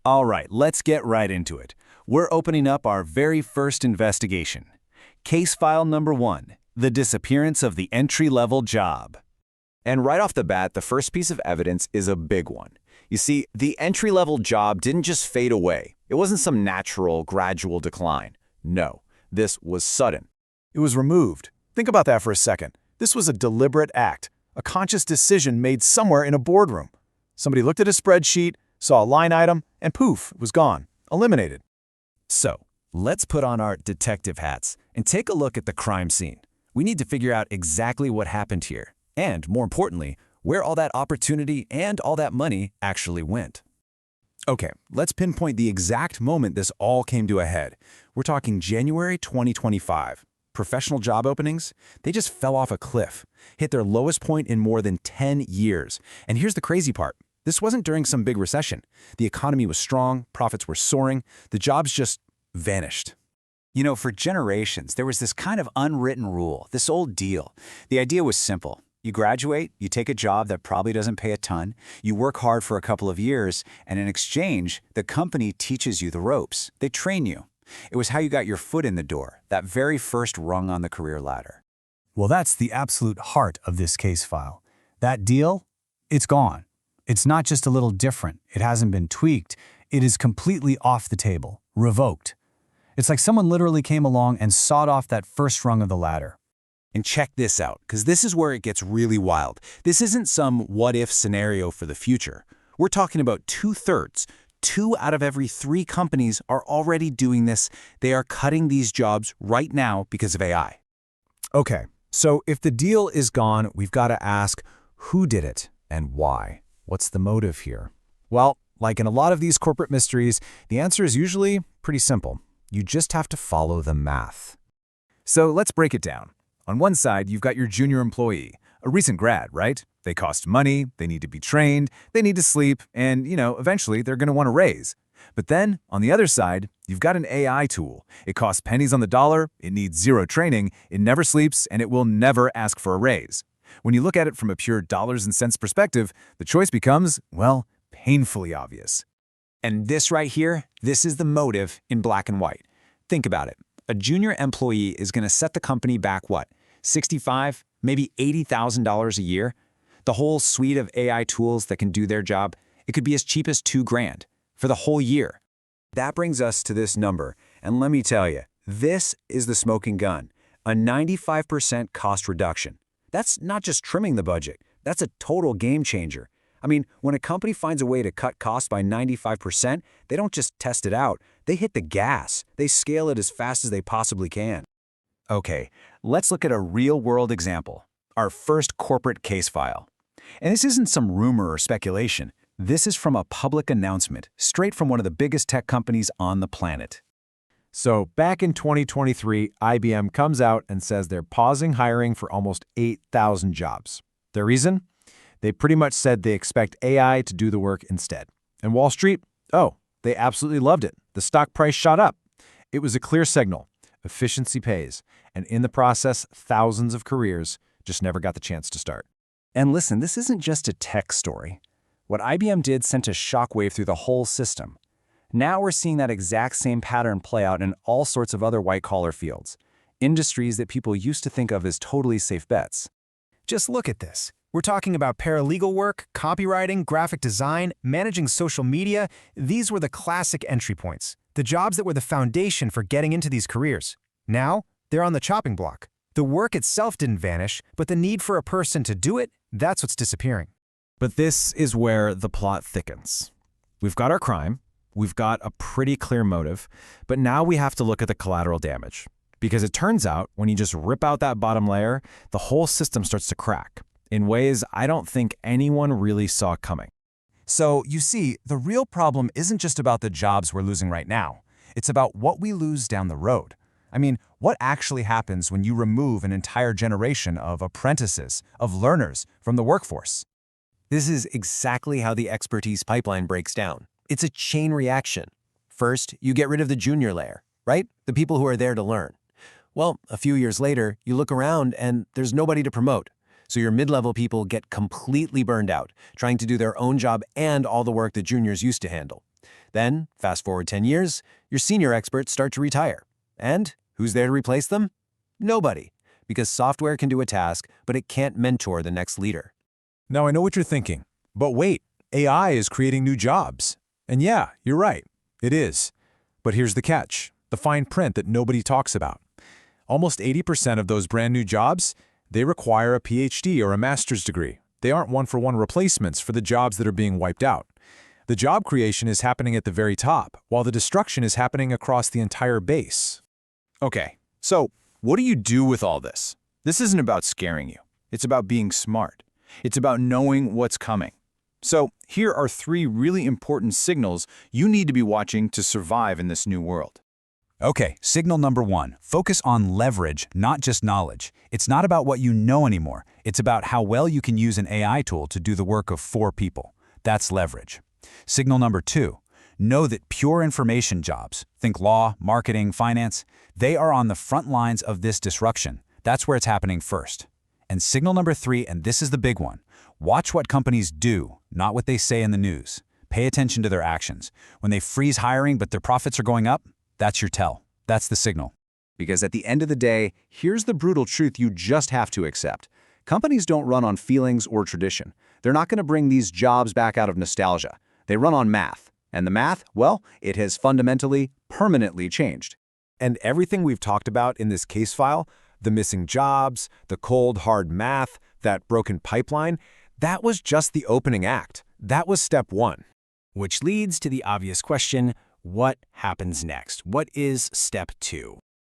All right, let's get right into it. We're opening up our very first investigation. Case file number 1, the disappearance of the entry-level job. And right off the bat, the first piece of evidence is a big one. You see, the entry-level job didn't just fade away. It wasn't some natural, gradual decline. No, this was sudden. It was removed. Think about that for a second. This was a deliberate act, a conscious decision made somewhere in a boardroom. Somebody looked at a spreadsheet, saw a line item, and poof, it was gone, eliminated. So, let's put on our detective hats and take a look at the crime scene. We need to figure out exactly what happened here, and more importantly, where all that opportunity and all that money actually went. Okay, let's pinpoint the exact moment this all came to a head. We're talking January 2025. Professional job openings, they just fell off a cliff, hit their lowest point in more than 10 years. And here's the crazy part. This wasn't during some big recession. The economy was strong, profits were soaring, the jobs just vanished. You know, for generations, there was this kind of unwritten rule, this old deal. The idea was simple. You graduate, you take a job that probably doesn't pay a ton, you work hard for a couple of years, and in exchange, the company teaches you the ropes. They train you. It was how you got your foot in the door, that very first rung on the career ladder. Well, that's the absolute heart of this case file. That deal, it's gone. It's not just a little different. It hasn't been tweaked. It is completely off the table, revoked. It's like someone literally came along and sawed off that first rung of the ladder. And check this out, because this is where it gets really wild. This isn't some what-if scenario for the future. We're talking about 2/3. 2 out of every 3 companies are already doing this. They are cutting these jobs right now because of AI. Okay, so if the deal is gone, we've got to ask, who did it and why? What's the motive here? Well, like in a lot of these corporate mysteries, the answer is usually pretty simple. You just have to follow the math. So let's break it down. On one side, you've got your junior employee, a recent grad, right? They cost money, they need to be trained, they need to sleep, and, eventually they're going to want a raise. But then, on the other side, you've got an AI tool. It costs pennies on the dollar, it needs zero training, it never sleeps, and it will never ask for a raise. When you look at it from a pure dollars and cents perspective, the choice becomes, well, painfully obvious. And this right here, this is the motive in black and white. Think about it. A junior employee is going to set the company back, what, $65,000, maybe $80,000 a year? The whole suite of AI tools that can do their job, it could be as cheap as $2,000 for the whole year. That brings us to this number, and let me tell you, this is the smoking gun, a 95% cost reduction. That's not just trimming the budget, that's a total game changer. I mean, when a company finds a way to cut costs by 95%, they don't just test it out, they hit the gas. They scale it as fast as they possibly can. Okay, let's look at a real-world example, our first corporate case file. And this isn't some rumor or speculation. This is from a public announcement, straight from one of the biggest tech companies on the planet. So back in 2023, IBM comes out and says they're pausing hiring for almost 8,000 jobs. Their reason? They pretty much said they expect AI to do the work instead. And Wall Street? Oh, they absolutely loved it. The stock price shot up. It was a clear signal. Efficiency pays. And in the process, thousands of careers just never got the chance to start. And listen, this isn't just a tech story. What IBM did sent a shockwave through the whole system. Now we're seeing that exact same pattern play out in all sorts of other white-collar fields, industries that people used to think of as totally safe bets. Just look at this. We're talking about paralegal work, copywriting, graphic design, managing social media. These were the classic entry points, the jobs that were the foundation for getting into these careers. Now, they're on the chopping block. The work itself didn't vanish, but the need for a person to do it, that's what's disappearing. But this is where the plot thickens. We've got our crime, we've got a pretty clear motive, but now we have to look at the collateral damage. Because it turns out, when you just rip out that bottom layer, the whole system starts to crack in ways I don't think anyone really saw coming. So, you see, the real problem isn't just about the jobs we're losing right now. It's about what we lose down the road. I mean, what actually happens when you remove an entire generation of apprentices, of learners, from the workforce? This is exactly how the expertise pipeline breaks down. It's a chain reaction. First, you get rid of the junior layer, right? The people who are there to learn. Well, a few years later, you look around and there's nobody to promote. So your mid-level people get completely burned out, trying to do their own job and all the work that juniors used to handle. Then, fast forward 10 years, your senior experts start to retire. And who's there to replace them? Nobody, because software can do a task, but it can't mentor the next leader. Now I know what you're thinking, but wait, AI is creating new jobs. And yeah, you're right, it is. But here's the catch, the fine print that nobody talks about. Almost 80% of those brand new jobs, they require a PhD or a master's degree. They aren't one-for-one replacements for the jobs that are being wiped out. The job creation is happening at the very top, while the destruction is happening across the entire base. Okay, so what do you do with all this? This isn't about scaring you. It's about being smart. It's about knowing what's coming. So here are 3 really important signals you need to be watching to survive in this new world. Okay, signal number 1. Focus on leverage, not just knowledge. It's not about what you know anymore. It's about how well you can use an AI tool to do the work of 4 people. That's leverage. Signal number 2. Know that pure information jobs, think law, marketing, finance, they are on the front lines of this disruption. That's where it's happening first. And signal number 3, and this is the big one, watch what companies do, not what they say in the news. Pay attention to their actions. When they freeze hiring but their profits are going up, that's your tell. That's the signal. Because at the end of the day, here's the brutal truth you just have to accept. Companies don't run on feelings or tradition. They're not going to bring these jobs back out of nostalgia. They run on math. And the math, well, it has fundamentally, permanently changed. And everything we've talked about in this case file, the missing jobs, the cold, hard math, that broken pipeline, that was just the opening act. That was step 1. Which leads to the obvious question, what happens next? What is step 2?